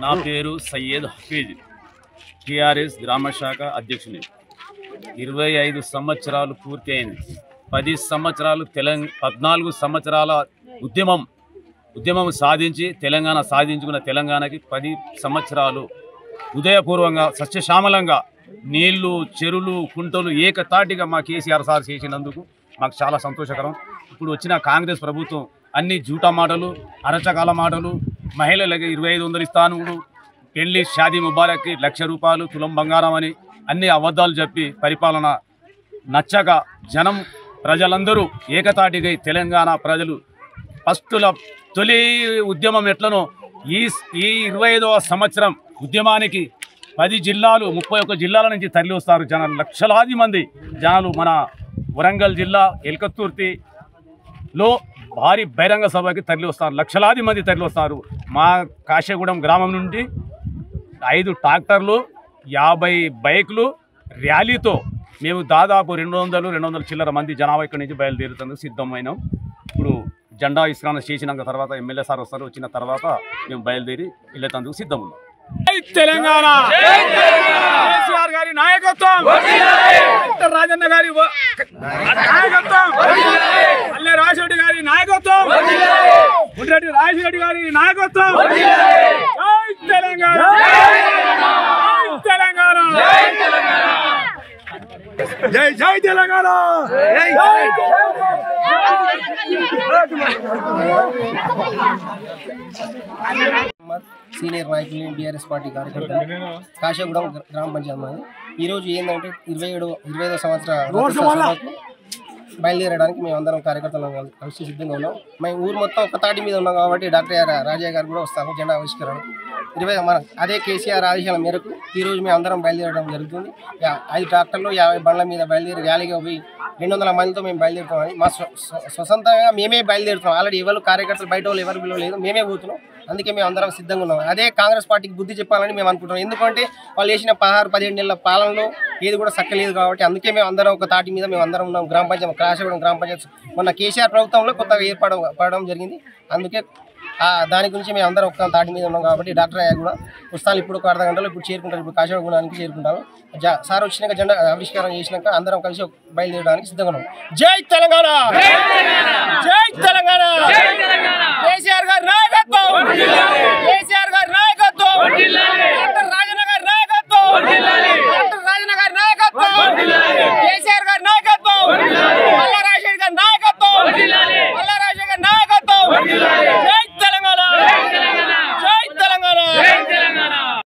నా పేరు సయ్యద్ హఫీజ్, టీఆర్ఎస్ గ్రామ శాఖ అధ్యక్షుని. 25 సంవత్సరాలు పూర్తి అయింది. 10 సంవత్సరాలు 14 సంవత్సరాల ఉద్యమం సాధించి తెలంగాణ సాధించుకున్న తెలంగాణకి 10 సంవత్సరాలు ఉదయపూర్వంగా సస్యశ్యామలంగా నీళ్లు, చెరువులు, కుంటలు ఏకతాటిగా మా కేసీఆర్ సార్ చేసినందుకు మాకు చాలా సంతోషకరం. ఇప్పుడు వచ్చిన కాంగ్రెస్ ప్రభుత్వం అన్ని జూటా మాటలు, అరచకాల మాటలు, మహిళలకి 2500 ఇస్తాను, పెళ్లి షాదీ ముబారక్కి 1,00,000 రూపాయలు, తులం బంగారం అని అన్ని అబద్ధాలు చెప్పి పరిపాలన నచ్చక జనం ప్రజలందరూ ఏకతాటిగా తెలంగాణ ప్రజలు తొలి ఉద్యమం ఎట్లనో ఈ 25వ సంవత్సరం ఉద్యమానికి 10 జిల్లాలు 31 జిల్లాల నుంచి తరలి వస్తారు జనాలు. లక్షలాది మంది జనాలు మన వరంగల్ జిల్లా ఎల్కతుర్తిలో భారీ బహిరంగ సభకి తరలి వస్తారు. లక్షలాది మంది తరలి వస్తారు. మా కాశీగూడెం గ్రామం నుండి 5 ట్రాక్టర్లు, 50 బైకులు ర్యాలీతో మేము దాదాపు 200 చిల్లర మంది జనాభా ఇక్కడి నుంచి బయలుదేరుతందుకు సిద్ధమైనాం. ఇప్పుడు జెండా ఇస్రాన చేసినాక తర్వాత ఎమ్మెల్యే సార్ వస్తారు. వచ్చిన తర్వాత మేము బయలుదేరి వెళ్ళేందుకు సిద్ధం ఉన్నాం. తెలంగాణ కేసీఆర్ గారి నాయకత్వం, రాజన్న గారి నాయకత్వం, అల్లె రాజశేఖర్ గారి నాయకత్వం, ముద్రెడ్డి రాజశేఖర్ గారి నాయకత్వం. జై తెలంగాణ, తెలంగాణ, జై జై తెలంగాణ. సీనియర్ నాయకులు, బీఆర్ఎస్ పార్టీ కార్యకర్తలు, కాశీగూడెం గ్రామ పంచాయతీ మాది. ఈరోజు ఏంటంటే 25వ సంవత్సరం బయలుదేరడానికి మేము అందరం కార్యకర్తలు కలిసి సిద్ధంగా ఉన్నాం. మేము ఊరు మొత్తం ఒక తాటి మీద ఉన్నాం కాబట్టి డాక్టర్ రాజయ్య గారు కూడా వస్తాము జెండా ఆవిష్కరణ. అదే కేసీఆర్ ఆదేశాల మేరకు ఈరోజు మేము అందరం బయలుదేరడం జరుగుతుంది. 5 ట్రాక్టర్లు 50 బండ్ల మీద బయలుదేరి ర్యాలీగా పోయి 200 మందితో మేము బయలుదేరుతామని మా స్వతంత్రంగా మేమే బయలుదేరుతాం. ఆల్రెడీ ఎవరు కార్యకర్తలు బయట వాళ్ళు ఎవరు విలువ లేదు, మేమే పోతున్నాం. అందుకే మేము అందరం సిద్ధంగా ఉన్నాం. అదే కాంగ్రెస్ పార్టీకి బుద్ధి చెప్పాలని మేము అనుకుంటున్నాం. ఎందుకంటే వాళ్ళు చేసిన 16-17 నెలల పాలనలో ఏది కూడా సక్కలేదు కాబట్టి అందుకే మేము అందరం ఒక తాటి మీద మేము అందరం ఉన్నాం. గ్రామ పంచాయతీ కాశీగూడెం గ్రామ పంచాయతీ మొన్న కేసీఆర్ ప్రభుత్వంలో కొత్తగా ఏర్పడడం జరిగింది. అందుకే దాని గురించి మేము అందరం ఒక తాటి మీద ఉన్నాం కాబట్టి డాక్టర్ అయ్యా కూడా వస్తాను. ఇప్పుడు ఒక అర్ధ గంటలో ఇప్పుడు చేరుకుంటారు. ఇప్పుడు కాశీగూడానికి చేరుకుంటాను. సార్ వచ్చినాక జెండా ఆవిష్కారం చేసినాక అందరం కలిసి బయలుదేరడానికి సిద్ధంగా ఉన్నాం. జై తెలంగాణ, జై తెలంగాణ, కేసీఆర్ గారి నాయకత్వం, కేసీఆర్ గారి